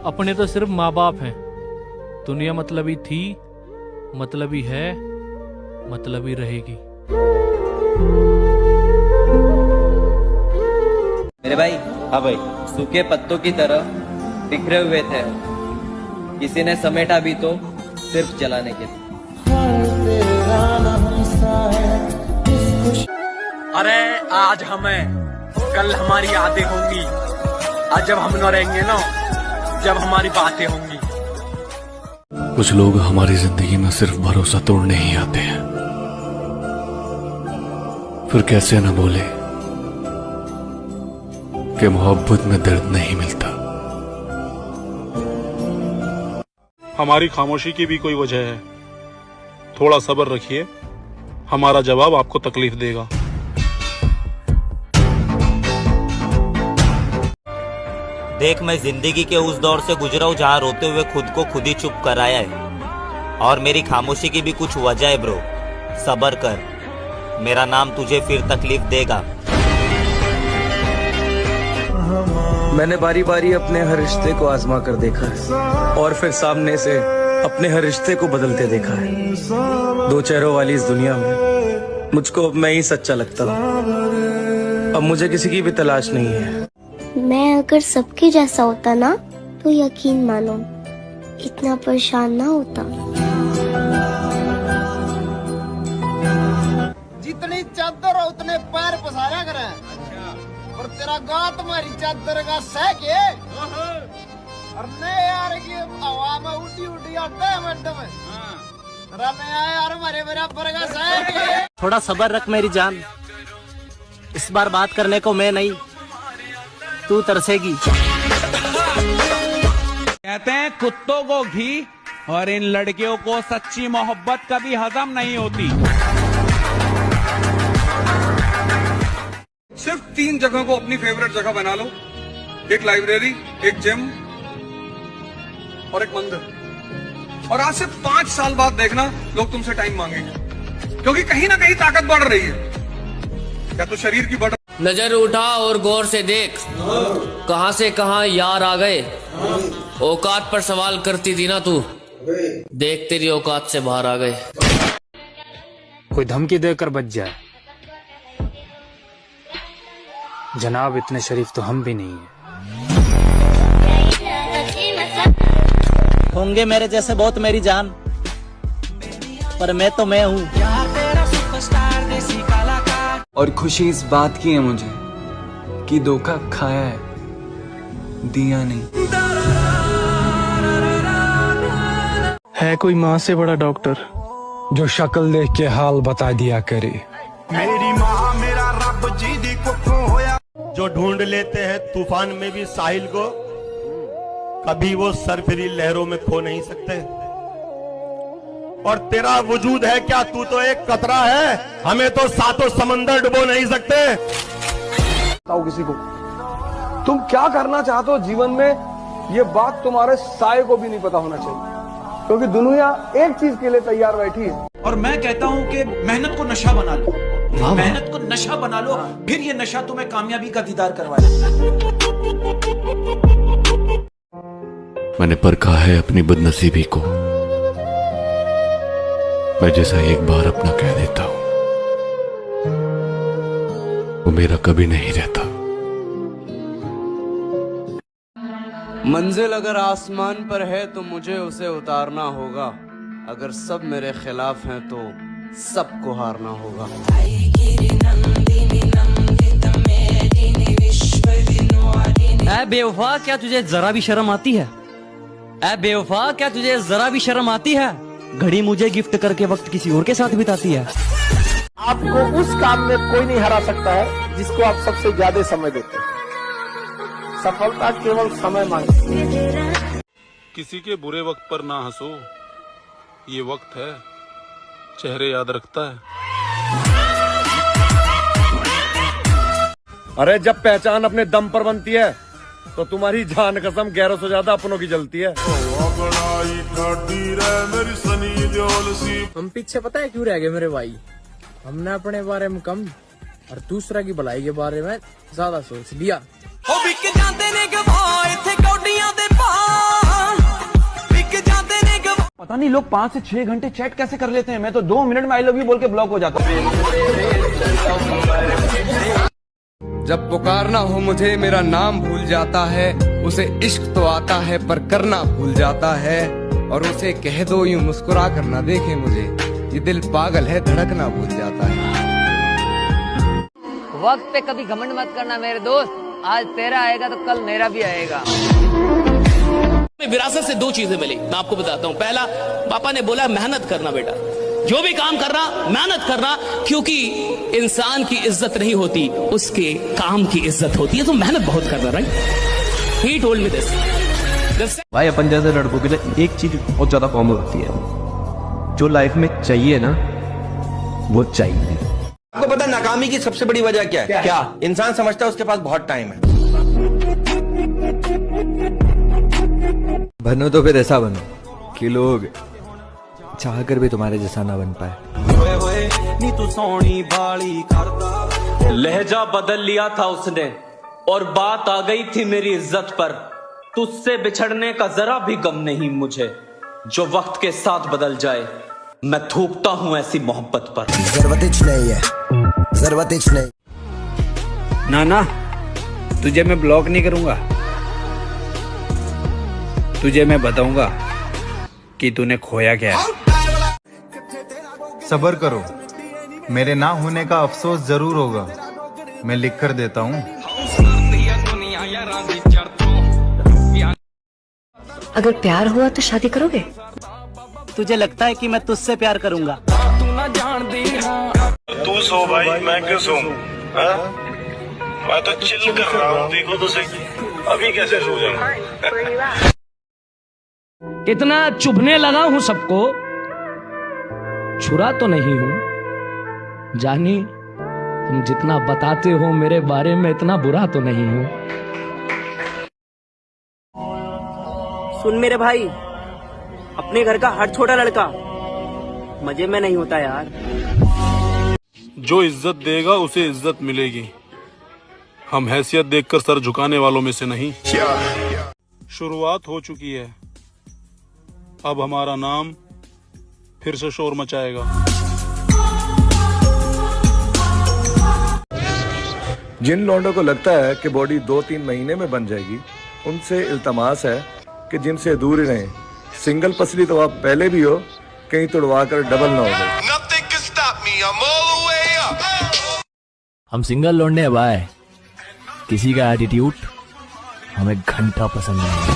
अपने तो सिर्फ माँ बाप हैं। दुनिया मतलबी थी, मतलबी है, मतलबी रहेगी। मेरे भाई। हाँ भाई। सूखे पत्तों की तरह बिखरे हुए थे, किसी ने समेटा भी तो सिर्फ जलाने के लिए। अरे आज हमें, कल हमारी यादें होंगी, आज जब हम न रहेंगे ना, जब हमारी बातें होंगी। कुछ लोग हमारी जिंदगी में सिर्फ भरोसा तोड़ने ही आते हैं, फिर कैसे न बोले कि मोहब्बत में दर्द नहीं मिलता। हमारी खामोशी की भी कोई वजह है, थोड़ा सब्र रखिए, हमारा जवाब आपको तकलीफ देगा। देख, मैं जिंदगी के उस दौर से गुजरा हूँ जहाँ रोते हुए खुद को खुद ही चुप कराया है, और मेरी खामोशी की भी कुछ वजह है ब्रो। सब्र कर, मेरा नाम तुझे फिर तकलीफ देगा। मैंने बारी बारी अपने हर रिश्ते को आजमा कर देखा है, और फिर सामने से अपने हर रिश्ते को बदलते देखा है। दो चेहरों वाली इस दुनिया में मुझको अब मैं ही सच्चा लगता हूँ। अब मुझे किसी की भी तलाश नहीं है। मैं अगर सबके जैसा होता ना, तो यकीन मानो इतना परेशान ना होता। जितनी चादर हो उतने पैर पसारा करे। और तेरा गाँव तुम्हारी चादर का सह के, और नहीं यार की हवा में उड़ी उड़ी अड्डे में यार हमारे बराबर का सह के। थोड़ा सब्र रख मेरी जान, इस बार बात करने को मैं नहीं, तू तरसेगी। कहते हैं कुत्तों को घी और इन लड़कियों को सच्ची मोहब्बत कभी हजम नहीं होती। सिर्फ 3 जगह को अपनी फेवरेट जगह बना लो, एक लाइब्रेरी, एक जिम और एक मंदिर, और आज से 5 साल बाद देखना लोग तुमसे टाइम मांगेंगे, क्योंकि कहीं ना कहीं ताकत बढ़ रही है। क्या तो शरीर की बढ़। नजर उठा और गौर से देख, कहां से कहां यार आ गए। औकात पर सवाल करती थी ना तू, देख तेरी औकात से बाहर आ गए। कोई धमकी देकर बच जाए, जनाब इतने शरीफ तो हम भी नहीं है। होंगे मेरे जैसे बहुत मेरी जान, पर मैं तो मैं हूँ। और खुशी इस बात की है मुझे कि धोखा खाया है, दिया नहीं। है कोई माँ से बड़ा डॉक्टर जो शक्ल देख के हाल बता दिया करे। मेरी माँ मेरा रब जी दी कुखों होया। जो ढूंढ लेते हैं तूफान में भी साहिल को, कभी वो सरफरी लहरों में खो नहीं सकते। और तेरा वजूद है क्या, तू तो एक कतरा है, हमें तो सातों समंदर डुबो नहीं सकते। बताओ किसी को तुम क्या करना चाहते हो जीवन में, ये बात तुम्हारे साये को भी नहीं पता होना चाहिए, क्योंकि दुनिया एक चीज के लिए तैयार बैठी है। और मैं कहता हूं कि मेहनत को नशा बना लो, मेहनत को नशा बना लो, फिर ये नशा तुम्हें कामयाबी का दीदार करवाए। मैंने परखा है अपनी बदनसीबी को, मैं जैसा एक बार अपना कह देता हूं, वो मेरा कभी नहीं रहता। मंजिल अगर आसमान पर है तो मुझे उसे उतारना होगा, अगर सब मेरे खिलाफ हैं तो सबको हारना होगा। ऐ बेवफा, क्या तुझे जरा भी शर्म आती है? ऐ बेवफा, क्या तुझे जरा भी शर्म आती है? घड़ी मुझे गिफ्ट करके वक्त किसी और के साथ बिताती है। आपको उस काम में कोई नहीं हरा सकता है जिसको आप सबसे ज्यादा समय देते हैं। सफलता केवल समय मांगती है। किसी के बुरे वक्त पर ना हंसो, ये वक्त है चेहरे याद रखता है। अरे जब पहचान अपने दम पर बनती है तो तुम्हारी जान कसम गैरों से ज्यादा अपनों की जलती है। हम पीछे पता है क्यों रह गए मेरे भाई? हमने अपने बारे में कम और दूसरा की भलाई के बारे में ज्यादा सोच लिया। पता नहीं लोग 5 से 6 घंटे चैट कैसे कर लेते हैं। मैं तो 2 मिनट में आई लव यू बोल के ब्लॉक हो जाता हूँ। जब पुकारना हो मुझे मेरा नाम भूल जाता है, उसे इश्क तो आता है पर करना भूल जाता है। और उसे कह दो यूं मुस्कुरा कर ना देखे मुझे, ये दिल पागल है धड़कना भूल जाता है। वक्त पे कभी घमंड मत करना मेरे दोस्त, आज तेरा आएगा तो कल मेरा भी आएगा। विरासत से 2 चीजें मिली, मैं आपको बताता हूं। पहला, पापा ने बोला मेहनत करना बेटा, जो भी काम करना मेहनत करना, क्योंकि इंसान की इज्जत नहीं होती, उसके काम की इज्जत होती है। तो मेहनत बहुत करना, right? He told me this. भाई अपन जैसे लड़कों के लिए एक चीज बहुत ज्यादा कॉमन होती है, जो लाइफ में चाहिए ना वो चाहिए। आपको पता नाकामी की सबसे बड़ी वजह क्या है? क्या? इंसान समझता है उसके पास बहुत टाइम है। बनो तो फिर ऐसा बनो कि लोग चाह कर भी तुम्हारे जैसा ना बन पाए। लहजा बदल लिया था उसने और बात आ गई थी मेरी इज्जत पर। तुझसे बिछड़ने का जरा भी गम नहीं मुझे, जो वक्त के साथ बदल जाए मैं थूकता हूं ऐसी मोहब्बत पर। जरूरत नहीं है, जरूरत नहीं। ना ना, तुझे मैं ब्लॉक नहीं करूंगा, तुझे मैं बताऊंगा कि तूने खोया क्या है। सब्र करो, मेरे ना होने का अफसोस जरूर होगा, मैं लिख कर देता हूँ। अगर प्यार हुआ तो शादी करोगे? तुझे लगता है कि मैं तुझसे प्यार करूंगा? तू सो भाई, मैं क्यों सोऊं? मैं तो चिल कर रहा हूँ, देखो तो सही अभी कैसे सो जाऊं। कितना चुभने लगा हूं सबको, छुरा तो नहीं हूं। जानी तुम जितना बताते हो मेरे बारे में, इतना बुरा तो नहीं हूं। सुन मेरे भाई, अपने घर का हर छोटा लड़का मजे में नहीं होता यार। जो इज्जत देगा उसे इज्जत मिलेगी, हम हैसियत देखकर सर झुकाने वालों में से नहीं। शुरुआत हो चुकी है, अब हमारा नाम फिर से शोर मचाएगा। जिन लौंडों को लगता है कि बॉडी 2-3 महीने में बन जाएगी, उनसे इल्तमास है कि जिम से दूर ही रहें। सिंगल पसली तो आप पहले भी हो, कहीं तुड़वा कर डबल ना हो जाए। हम सिंगल लौंडे हैं भाई, किसी का एटीट्यूड हमें घंटा पसंद नहीं है।